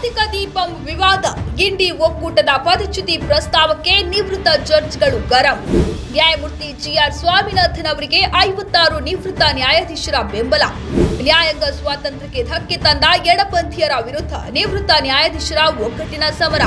ಕಾರ್ತಿಕ ದೀಪಂ ವಿವಾದ, ಗಿಂಡಿ ಒಕ್ಕೂಟದ ಪದಚ್ಯುತಿ ಪ್ರಸ್ತಾವಕ್ಕೆ ನಿವೃತ್ತ ಜಡ್ಜ್ಗಳು ಗರಂ. ನ್ಯಾಯಮೂರ್ತಿ ಜಿಆರ್ ಸ್ವಾಮಿನಾಥನ್ ಅವರಿಗೆ 56 ನಿವೃತ್ತ ನ್ಯಾಯಾಧೀಶರ ಬೆಂಬಲ. ನ್ಯಾಯಾಂಗ ಸ್ವಾತಂತ್ರ್ಯಕ್ಕೆ ಧಕ್ಕೆ ತಂದ ಎಡಪಂಥೀಯರ ವಿರುದ್ಧ ನಿವೃತ್ತ ನ್ಯಾಯಾಧೀಶರ ಒಗ್ಗಟ್ಟಿನ ಸಮರ.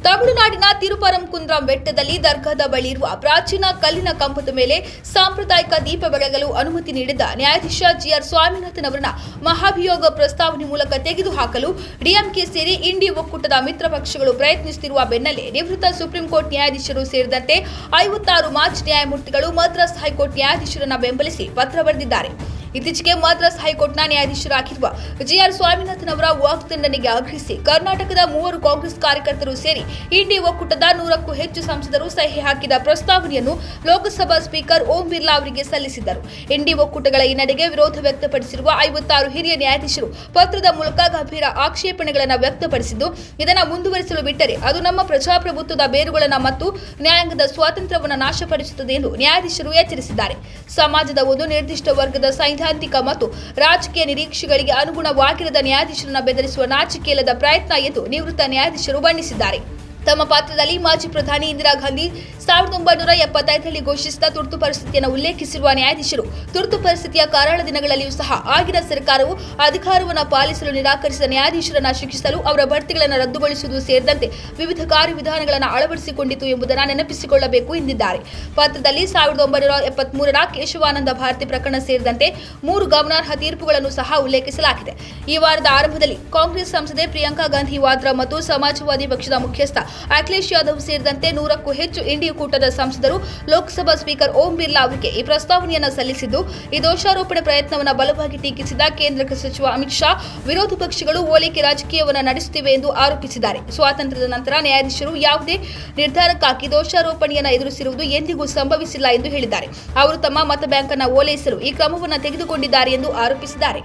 ತಮಿಳುನಾಡಿನ ತಿರುಪರಂಕುಂದ್ರಂ ಬೆಟ್ಟದಲ್ಲಿ ದರ್ಗಾದ ಬಳಿ ಇರುವ ಪ್ರಾಚೀನ ಕಲ್ಲಿನ ಕಂಬದ ಮೇಲೆ ಸಾಂಪ್ರದಾಯಿಕ ದೀಪ ಬೆಳಗಲು ಅನುಮತಿ ನೀಡಿದ್ದ ನ್ಯಾಯಾಧೀಶ ಜಿಆರ್ ಸ್ವಾಮಿನಾಥನ್ ಅವರನ್ನ ಮಹಾಭಿಯೋಗ ಪ್ರಸ್ತಾವನೆ ಮೂಲಕ ತೆಗೆದುಹಾಕಲು ಡಿಎಂಕೆ ಸೇರಿ ಇಂಡಿ ಒಕ್ಕೂಟದ ಮಿತ್ರ ಪಕ್ಷಗಳು ಪ್ರಯತ್ನಿಸುತ್ತಿರುವ ಬೆನ್ನಲ್ಲೇ ನಿವೃತ್ತ ಸುಪ್ರೀಂ ಕೋರ್ಟ್ ನ್ಯಾಯಾಧೀಶರು ಸೇರಿದಂತೆ 56 ಮಾಜಿ ನ್ಯಾಯಮೂರ್ತಿಗಳು ಮದ್ರಾಸ್ ಹೈಕೋರ್ಟ್ ನ್ಯಾಯಾಧೀಶರನ್ನ ಬೆಂಬಲಿಸಿ ಪತ್ರ ಬರೆದಿದ್ದಾರೆ. ಇತ್ತೀಚೆಗೆ ಮದ್ರಾಸ್ ಹೈಕೋರ್ಟ್ನ ನ್ಯಾಯಾಧೀಶರಾಗಿರುವ ಜಿಆರ್ ಸ್ವಾಮಿನಾಥನ್ ಅವರ ವಾಗ್ದಂಡನೆಗೆ ಆಗ್ರಹಿಸಿ ಕರ್ನಾಟಕದ 3 ಕಾಂಗ್ರೆಸ್ ಕಾರ್ಯಕರ್ತರು ಸೇರಿ ಇಂಡಿ ಒಕ್ಕೂಟದ 100ಕ್ಕೂ ಹೆಚ್ಚು ಸಂಸದರು ಸಹಿ ಹಾಕಿದ ಪ್ರಸ್ತಾವನೆಯನ್ನು ಲೋಕಸಭಾ ಸ್ಪೀಕರ್ ಓಂ ಬಿರ್ಲಾ ಅವರಿಗೆ ಸಲ್ಲಿಸಿದ್ದರು. ಇಂಡಿ ಒಕ್ಕೂಟಗಳ ಈ ನಡೆಗೆ ವಿರೋಧ ವ್ಯಕ್ತಪಡಿಸಿರುವ 56 ಹಿರಿಯ ನ್ಯಾಯಾಧೀಶರು ಪತ್ರದ ಮೂಲಕ ಗಂಭೀರ ಆಕ್ಷೇಪಣೆಗಳನ್ನು ವ್ಯಕ್ತಪಡಿಸಿದ್ದು, ಇದನ್ನು ಮುಂದುವರಿಸಲು ಬಿಟ್ಟರೆ ಅದು ನಮ್ಮ ಪ್ರಜಾಪ್ರಭುತ್ವದ ಬೇರುಗಳನ್ನು ಮತ್ತು ನ್ಯಾಯಾಂಗದ ಸ್ವಾತಂತ್ರ್ಯವನ್ನು ನಾಶಪಡಿಸುತ್ತದೆ ಎಂದು ನ್ಯಾಯಾಧೀಶರು ಎಚ್ಚರಿಸಿದ್ದಾರೆ. ಸಮಾಜದ ಒಂದು ನಿರ್ದಿಷ್ಟ ವರ್ಗದ ಸೈದ್ಧಾಂತಿಕ ಮತ್ತು ರಾಜಕೀಯ ನಿರೀಕ್ಷೆಗಳಿಗೆ ಅನುಗುಣವಾಗಿರದ ನ್ಯಾಯಾಧೀಶರನ್ನು ಬೆದರಿಸುವ ನಾಚಿಕೆಯಿಲ್ಲದ ಪ್ರಯತ್ನ ಎಂದು ನಿವೃತ್ತ ನ್ಯಾಯಾಧೀಶರು ಬಣ್ಣಿಸಿದ್ದಾರೆ. ತಮ್ಮ ಪತ್ರದಲ್ಲಿ ಮಾಜಿ ಪ್ರಧಾನಿ ಇಂದಿರಾ ಗಾಂಧಿ 1975ರಲ್ಲಿ ಘೋಷಿಸಿದ ತುರ್ತು ಪರಿಸ್ಥಿತಿಯನ್ನು ಉಲ್ಲೇಖಿಸಿರುವ ನ್ಯಾಯಾಧೀಶರು, ತುರ್ತು ಪರಿಸ್ಥಿತಿಯ ಕರಾಳ ದಿನಗಳಲ್ಲಿಯೂ ಸಹ ಆಗಿನ ಸರ್ಕಾರವು ಅಧಿಕಾರವನ್ನು ಪಾಲಿಸಲು ನಿರಾಕರಿಸಿದ ನ್ಯಾಯಾಧೀಶರನ್ನು ಶಿಕ್ಷಿಸಲು ಅವರ ಬಡ್ತಿಗಳನ್ನು ರದ್ದುಗೊಳಿಸುವುದು ಸೇರಿದಂತೆ ವಿವಿಧ ಕಾರ್ಯವಿಧಾನಗಳನ್ನು ಅಳವಡಿಸಿಕೊಂಡಿತು ಎಂಬುದನ್ನು ನೆನಪಿಸಿಕೊಳ್ಳಬೇಕು ಎಂದಿದ್ದಾರೆ. ಪತ್ರದಲ್ಲಿ 1973ರ ಕೇಶವಾನಂದ ಭಾರತಿ ಪ್ರಕರಣ ಸೇರಿದಂತೆ 3 ಗಮನಾರ್ಹ ತೀರ್ಪುಗಳನ್ನು ಸಹ ಉಲ್ಲೇಖಿಸಲಾಗಿದೆ. ಈ ವಾರದ ಆರಂಭದಲ್ಲಿ ಕಾಂಗ್ರೆಸ್ ಸಂಸದೆ ಪ್ರಿಯಾಂಕಾ ಗಾಂಧಿ ವಾದ್ರಾ ಮತ್ತು ಸಮಾಜವಾದಿ ಪಕ್ಷದ ಮುಖ್ಯಸ್ಥ ಅಖಿಲೇಶ್ ಯಾದವ್ ಸೇರಿದಂತೆ 100ಕ್ಕೂ ಹೆಚ್ಚು ಇಂಡಿ ಕೂಟದ ಸಂಸದರು ಲೋಕಸಭಾ ಸ್ಪೀಕರ್ ಓಂ ಬಿರ್ಲಾ ಅವರಿಗೆ ಈ ಪ್ರಸ್ತಾವನೆಯನ್ನು ಸಲ್ಲಿಸಿದ್ದು, ಈ ದೋಷಾರೋಪಣೆ ಪ್ರಯತ್ನವನ್ನು ಬಲವಾಗಿ ಟೀಕಿಸಿದ ಕೇಂದ್ರ ಗೃಹ ಸಚಿವ ಅಮಿತ್ ಶಾ, ವಿರೋಧ ಪಕ್ಷಗಳು ಓಲೈಕೆ ರಾಜಕೀಯವನ್ನು ನಡೆಸುತ್ತಿವೆ ಎಂದು ಆರೋಪಿಸಿದ್ದಾರೆ. ಸ್ವಾತಂತ್ರ್ಯದ ನಂತರ ನ್ಯಾಯಾಧೀಶರು ಯಾವುದೇ ನಿರ್ಧಾರಕ್ಕಾಗಿ ದೋಷಾರೋಪಣೆಯನ್ನು ಎದುರಿಸಿರುವುದು ಎಂದಿಗೂ ಸಂಭವಿಸಿಲ್ಲ ಎಂದು ಹೇಳಿದ್ದಾರೆ. ಅವರು ತಮ್ಮ ಮತ ಬ್ಯಾಂಕ್ ಅನ್ನು ಓಲೈಸಲು ಈ ಕ್ರಮವನ್ನು ತೆಗೆದುಕೊಂಡಿದ್ದಾರೆ ಎಂದು ಆರೋಪಿಸಿದ್ದಾರೆ.